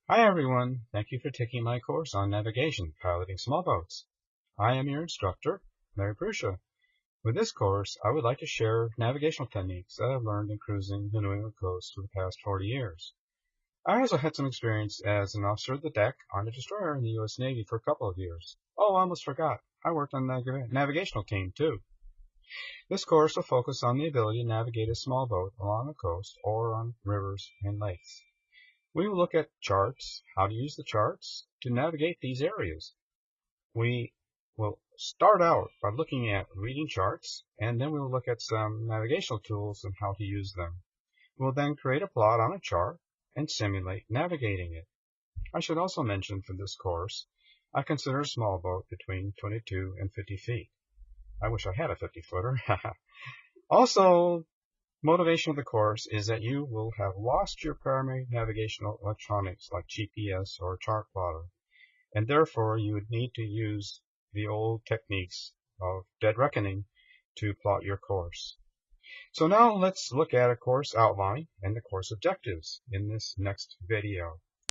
Hi everyone, thank you for taking my course on navigation, piloting small boats. I am your instructor, Larry Pruscia. With this course, I would like to share navigational techniques that I've learned in cruising the New England coast for the past 40 years. I also had some experience as an officer of the deck on a destroyer in the U.S. Navy for a couple of years. Oh, I almost forgot, I worked on the navigational team too. This course will focus on the ability to navigate a small boat along the coast or on rivers and lakes. We will look at charts, how to use the charts to navigate these areas. We will start out by looking at reading charts, and then we will look at some navigational tools and how to use them. We'll then create a plot on a chart and simulate navigating it. I should also mention for this course, I consider a small boat between 22 and 50 feet. I wish I had a 50-footer. Also, motivation of the course is that you will have lost your primary navigational electronics like GPS or chart plotter, and therefore you would need to use the old techniques of dead reckoning to plot your course. So now let's look at a course outline and the course objectives in this next video.